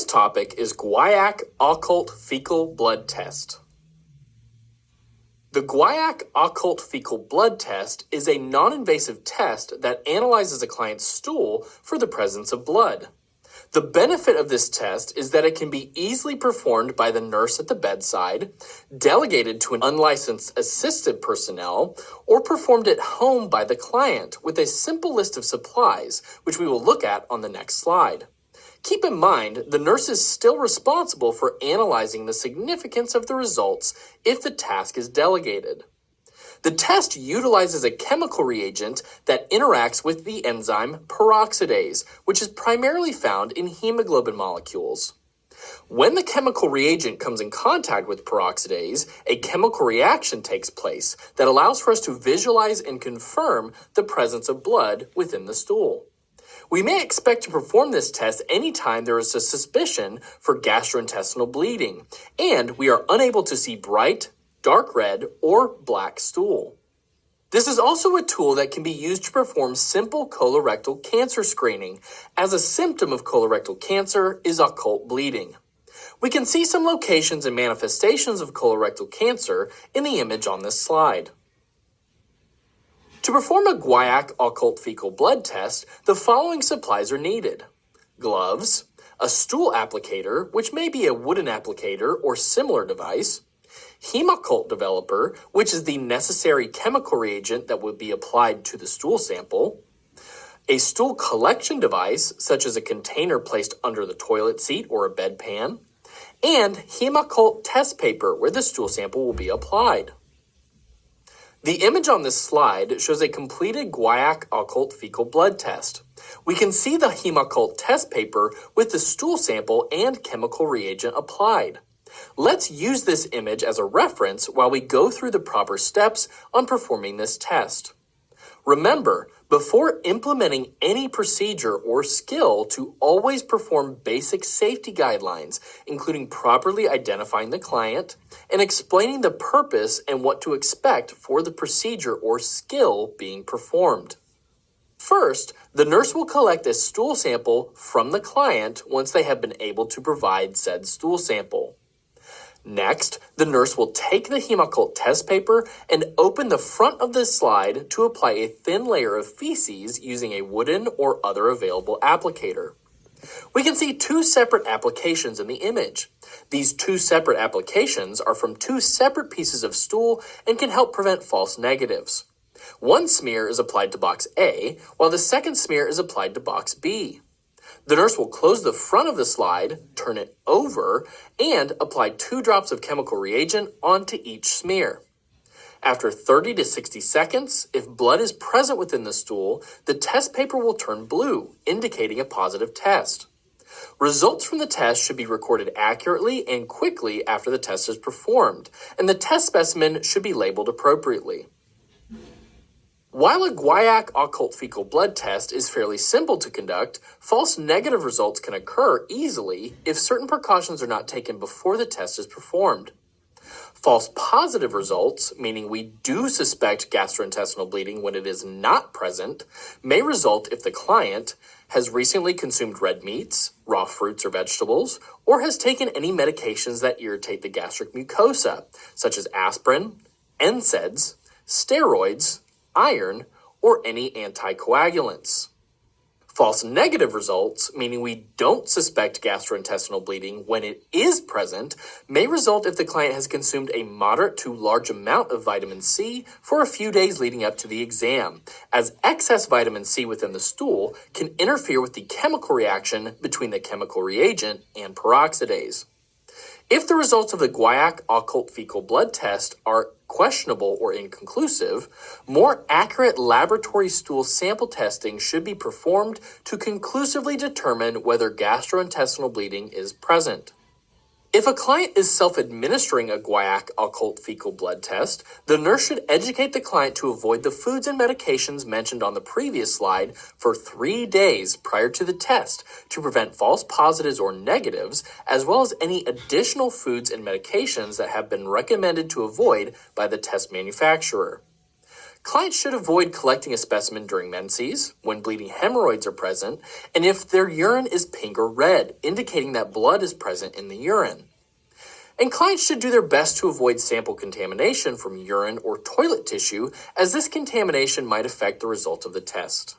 topic is Guaiac Occult Fecal Blood Test. The Guaiac Occult Fecal Blood Test is a non-invasive test that analyzes a client's stool for the presence of blood. The benefit of this test is that it can be easily performed by the nurse at the bedside, delegated to an unlicensed assisted personnel, or performed at home by the client with a simple list of supplies, which we will look at on the next slide. Keep in mind, the nurse is still responsible for analyzing the significance of the results if the task is delegated. The test utilizes a chemical reagent that interacts with the enzyme peroxidase, which is primarily found in hemoglobin molecules. When the chemical reagent comes in contact with peroxidase, a chemical reaction takes place that allows for us to visualize and confirm the presence of blood within the stool. We may expect to perform this test anytime there is a suspicion for gastrointestinal bleeding, and we are unable to see bright, dark red, or black stool. This is also a tool that can be used to perform simple colorectal cancer screening, as a symptom of colorectal cancer is occult bleeding. We can see some locations and manifestations of colorectal cancer in the image on this slide. To perform a Guaiac Occult Fecal Blood Test, the following supplies are needed: gloves, a stool applicator, which may be a wooden applicator or similar device, Hemoccult developer, which is the necessary chemical reagent that would be applied to the stool sample, a stool collection device, such as a container placed under the toilet seat or a bedpan, and Hemoccult test paper, where the stool sample will be applied. The image on this slide shows a completed Guaiac Occult Fecal Blood Test. We can see the Hemoccult test paper with the stool sample and chemical reagent applied. Let's use this image as a reference while we go through the proper steps on performing this test. Remember, before implementing any procedure or skill, to always perform basic safety guidelines, including properly identifying the client and explaining the purpose and what to expect for the procedure or skill being performed. First, the nurse will collect a stool sample from the client once they have been able to provide said stool sample. Next, the nurse will take the Hemoccult test paper and open the front of the slide to apply a thin layer of feces using a wooden or other available applicator. We can see two separate applications in the image. These two separate applications are from two separate pieces of stool and can help prevent false negatives. One smear is applied to box A, while the second smear is applied to box B. The nurse will close the front of the slide, turn it over, and apply 2 drops of chemical reagent onto each smear. After 30 to 60 seconds, if blood is present within the stool, the test paper will turn blue, indicating a positive test. Results from the test should be recorded accurately and quickly after the test is performed, and the test specimen should be labeled appropriately. While a Guaiac Occult Fecal Blood Test is fairly simple to conduct, false negative results can occur easily if certain precautions are not taken before the test is performed. False positive results, meaning we do suspect gastrointestinal bleeding when it is not present, may result if the client has recently consumed red meats, raw fruits or vegetables, or has taken any medications that irritate the gastric mucosa, such as aspirin, NSAIDs, steroids, iron, or any anticoagulants. False negative results, meaning we don't suspect gastrointestinal bleeding when it is present, may result if the client has consumed a moderate to large amount of vitamin C for a few days leading up to the exam, as excess vitamin C within the stool can interfere with the chemical reaction between the chemical reagent and peroxidase. If the results of the Guaiac Occult Fecal Blood Test are questionable or inconclusive, more accurate laboratory stool sample testing should be performed to conclusively determine whether gastrointestinal bleeding is present. If a client is self-administering a Guaiac Occult Fecal Blood Test, the nurse should educate the client to avoid the foods and medications mentioned on the previous slide for 3 days prior to the test to prevent false positives or negatives, as well as any additional foods and medications that have been recommended to avoid by the test manufacturer. Clients should avoid collecting a specimen during menses, when bleeding hemorrhoids are present, and if their urine is pink or red, indicating that blood is present in the urine. And clients should do their best to avoid sample contamination from urine or toilet tissue, as this contamination might affect the result of the test.